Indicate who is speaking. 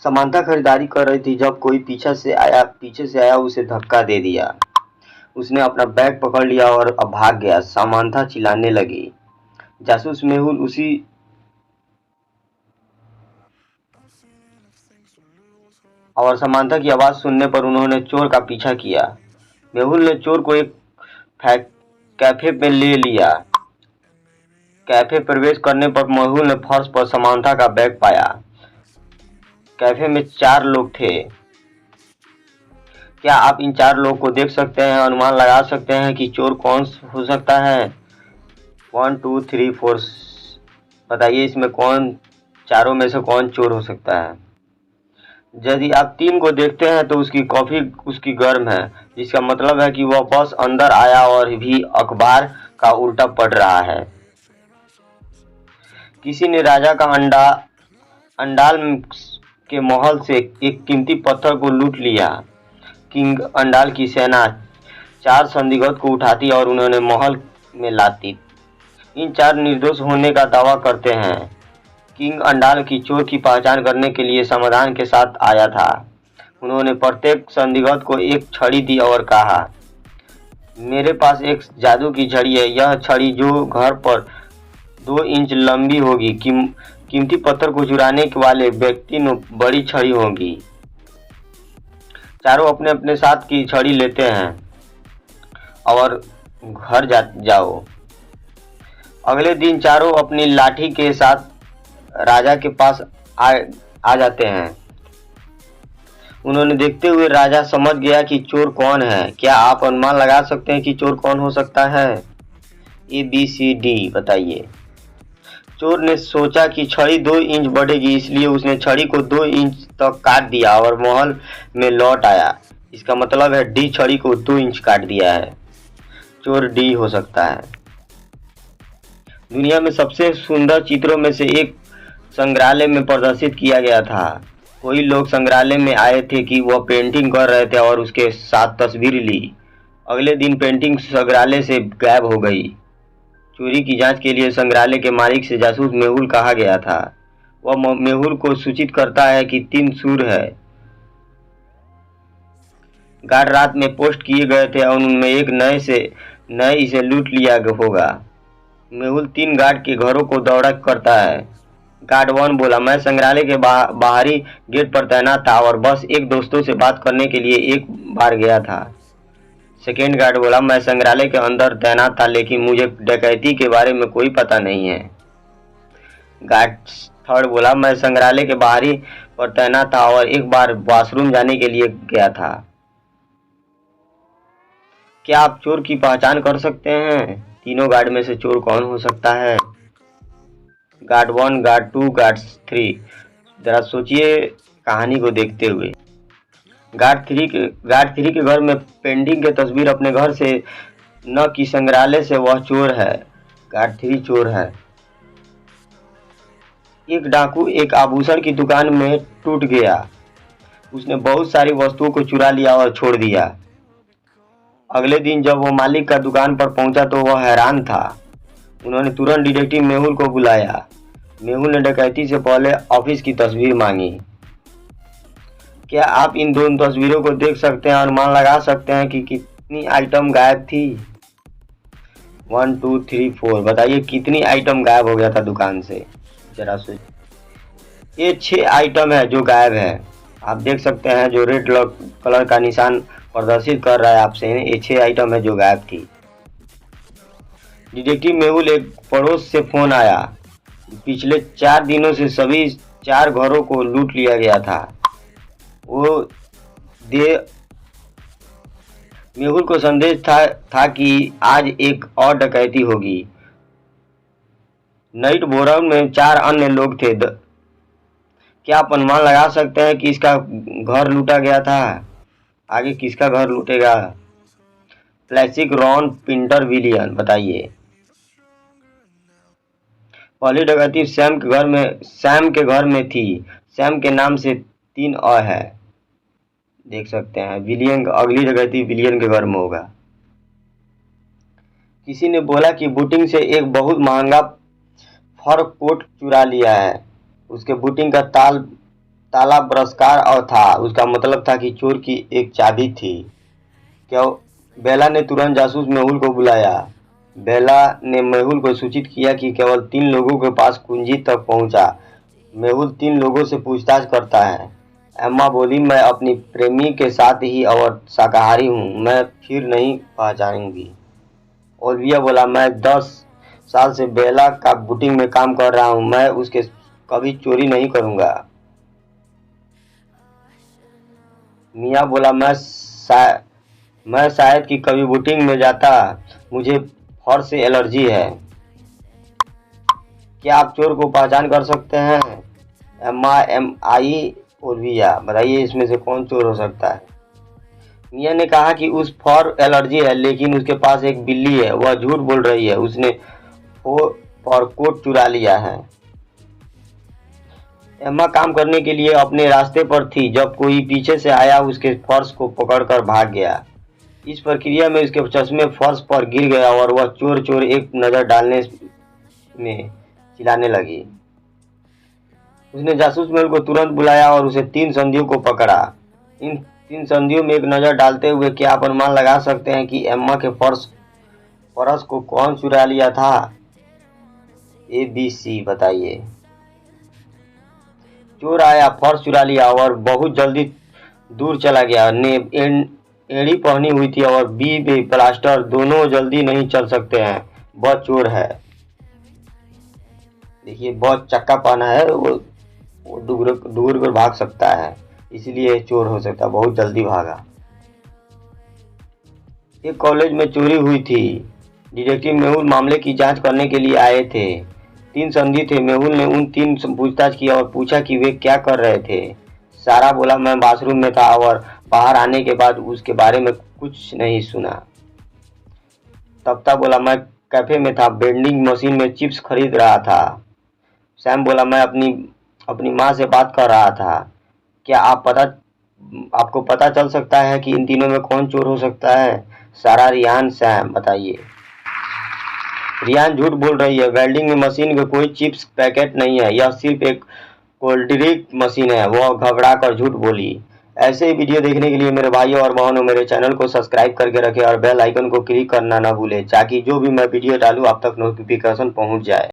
Speaker 1: Samantha खरीदारी कर रही थी जब कोई पीछे से आया उसे धक्का दे दिया। उसने अपना बैग पकड़ लिया और अब भाग गया। समांथा चिल्लाने लगी। जासूस मेहुल उसी और समांथा की आवाज सुनने पर उन्होंने चोर का पीछा किया। मेहुल ने चोर को एक कैफे में ले लिया। कैफे प्रवेश करने पर मेहुल ने फर्श पर समांथा का बैग पाया। कैफे में 4 लोग थे। क्या आप इन 4 लोगों को देख सकते हैं? अनुमान लगा सकते हैं कि चोर कौन हो सकता है? 1 2 3 4 बताइए इसमें कौन चारों में से कौन चोर हो सकता है? यदि आप 3 को देखते हैं तो उसकी कॉफी उसकी गर्म है, जिसका मतलब है कि वह बस अंदर आया और भी अखबार का उल्टा पढ़ रहा है। किसी ने राजा का अंडाल के महल से एक कीमती पत्थर को लूट लिया। किंग अंडाल की सेना 4 संदिग्ध को उठाती और उन्हें महल में लाती। इन 4 निर्दोष होने का दावा करते हैं। किंग अंडाल की चोर की पहचान करने के लिए समाधान के साथ आया था। उन्होंने प्रत्येक संदिग्ध को एक छड़ी दी और कहा, मेरे पास एक जादू की छड़ी है। यह छड़ी जो घर पर 2 इंच लंबी होगी। कीमती पत्थर को चुराने वाले व्यक्ति ने बड़ी छड़ी होगी। चारों अपने अपने साथ की छड़ी लेते हैं और घर जाओ। अगले दिन चारों अपनी लाठी के साथ राजा के पास आ जाते हैं। उन्होंने देखते हुए राजा समझ गया कि चोर कौन है। क्या आप अनुमान लगा सकते हैं कि चोर कौन हो सकता है? ABCD बताइए। चोर ने सोचा कि छड़ी 2 इंच बढ़ेगी, इसलिए उसने छड़ी को 2 इंच तक काट दिया और महल में लौट आया। इसका मतलब है डी छड़ी को 2 इंच काट दिया है। चोर डी हो सकता है। दुनिया में सबसे सुंदर चित्रों में से एक संग्रहालय में प्रदर्शित किया गया था। कोई लोग संग्रहालय में आए थे कि वह पेंटिंग कर रहे थे और उसके साथ तस्वीर ली। अगले दिन पेंटिंग संग्रहालय से गायब हो गई। चोरी की जांच के लिए संग्रहालय के मालिक से जासूस मेहुल कहा गया था। वह मेहुल को सूचित करता है कि 3 सुर है। गार्ड रात में पोस्ट किए गए थे और उनमें एक नए इसे लूट लिया होगा। मेहुल 3 गार्ड के घरों को दौड़ा करता है। गार्ड 1 बोला, मैं संग्रहालय के बाहरी गेट पर तैनात था और बस एक दोस्तों से बात करने के लिए एक बार गया था। सेकेंड गार्ड बोला, मैं संग्रहालय के अंदर तैनात था लेकिन मुझे डकैती के बारे में कोई पता नहीं है। गार्ड 3 बोला, मैं संग्रहालय के बाहरी पर तैनात था और एक बार वॉशरूम जाने के लिए गया था। क्या आप चोर की पहचान कर सकते हैं? तीनों गार्ड में से चोर कौन हो सकता है? Guard 1, guard 2, guard 3। जरा सोचिए कहानी को देखते हुए। गार्ड 3 के घर में पेंटिंग की तस्वीर अपने घर से न कि संग्रहालय से, वह चोर है। गार्ड 3 चोर है। एक डाकू एक आभूषण की दुकान में टूट गया। उसने बहुत सारी वस्तुओं को चुरा लिया और छोड़ दिया। अगले दिन जब वो मालिक का दुकान पर पहुंचा तो वह हैरान था। उन्होंने तुरंत डिटेक्टिव मेहुल को बुलाया। मेहुल ने डकैती से पहले ऑफिस की तस्वीर मांगी। क्या आप इन दोनों तस्वीरों को देख सकते हैं? अनुमान लगा सकते हैं कि कितनी आइटम गायब थी? 1 2 3 4 बताइए कितनी आइटम गायब हो गया था दुकान से? जरा सोचिए। ये 6 आइटम है जो गायब है। आप देख सकते हैं जो रेड कलर का निशान प्रदर्शित कर रहा है आपसे। ये 6 आइटम है जो गायब थी। डिटेक्टिव मेहुल एक पड़ोस से फोन आया। पिछले 4 दिनों से सभी 4 घरों को लूट लिया गया था। मेहुल को संदेश था कि आज एक और डकैती होगी। नाइट बोरन में 4 अन्य लोग थे। क्या आप अनुमान लगा सकते हैं कि इसका घर लूटा गया था? आगे किसका घर लूटेगा? फ्लैसिक रॉन पिंटर विलियन बताइए। पहली डकैती सैम के घर में थी। सैम के नाम से 3 है। देख सकते हैं विलियन, अगली डकैती विलियन के घर में होगा। किसी ने बोला कि बूटिंग से एक बहुत महंगा फर कोट चुरा लिया है। उसके बूटिंग का ताल ताला बरस्कार और था। उसका मतलब था कि चोर की एक चाबी थी। क्या बेला ने तुरंत जासूस मेहुल को बुलाया। बेला ने मेहुल को सूचित किया कि केवल 3 लोगों के पास कुंजी तक पहुंचा। मेहुल 3 लोगों से पूछताछ करता है। एम्मा बोली, मैं अपनी प्रेमी के साथ ही और शाकाहारी हूँ, मैं फिर नहीं पहचानूंगी। ओलिविया बोला, मैं 10 साल से बेला का बुटीक में काम कर रहा हूँ, मैं उसके कभी चोरी नहीं करूंगा। मिया बोला, मैं शायद कि कभी बुटीक में जाता, मुझे फर से एलर्जी है। क्या आप चोर को पहचान कर सकते हैं? MI ओलिविया, बताइए इसमें से कौन चोर हो सकता है? मिया ने कहा कि उस फर एलर्जी है, लेकिन उसके पास एक बिल्ली है, वह झूठ बोल रही है, उसने वो फर कोट चुरा लिया है। एम्मा काम करने के लिए अपने रास्ते पर थी जब कोई पीछे से आया, उसके फर्श को पकड़कर भाग गया। इस प्रक्रिया में उसके चश्मे फर्श पर गिर गया और वह चोर चोर एक नजर डालने में चिल्लाने लगी। उसने जासूस मेल को तुरंत बुलाया और उसे 3 संदियों को पकड़ा। इन 3 संदियों में एक नजर डालते हुए क्या आप अनुमान लगा सकते हैं कि एम्मा के फर्श को कौन चुरा लिया था? ABC बताइए। चोर आया, फर्श चुरा लिया और बहुत जल्दी दूर चला गया। ने एड़ी पहनी हुई थी और बी प्लास्टर, दोनों जल्दी नहीं चल सकते हैं, वह चोर है। देखिए, बहुत चक्का पहना है, वो दूर कर भाग सकता है, इसलिए चोर हो सकता है, बहुत जल्दी भागा। एक कॉलेज में चोरी हुई थी। डिटेक्टिव मेहुल मामले की जांच करने के लिए आए थे। 3 संधि थे। मेहुल ने उन 3 से पूछताछ किया और पूछा कि वे क्या कर रहे थे। सारा बोला, मैं बाथरूम में था और बाहर आने के बाद उसके बारे में कुछ नहीं सुना। तप्ता बोला, मैं कैफे में था, वेंडिंग मशीन में चिप्स खरीद रहा था। सैम बोला, मैं अपनी माँ से बात कर रहा था। क्या आपको पता चल सकता है कि इन तीनों में कौन चोर हो सकता है? सारा, रियान, सैम, बताइए। रियान झूठ बोल रही है, वेल्डिंग में मशीन में कोई चिप्स पैकेट नहीं है, यह सिर्फ एक कोल्ड ड्रिंक मशीन है, वह घबरा कर झूठ बोली। ऐसे ही वीडियो देखने के लिए मेरे भाइयों और बहनों, मेरे चैनल को सब्सक्राइब करके रखें और बेल आइकन को क्लिक करना न भूलें, ताकि जो भी मैं वीडियो डालूं आप तक नोटिफिकेशन पहुंच जाए।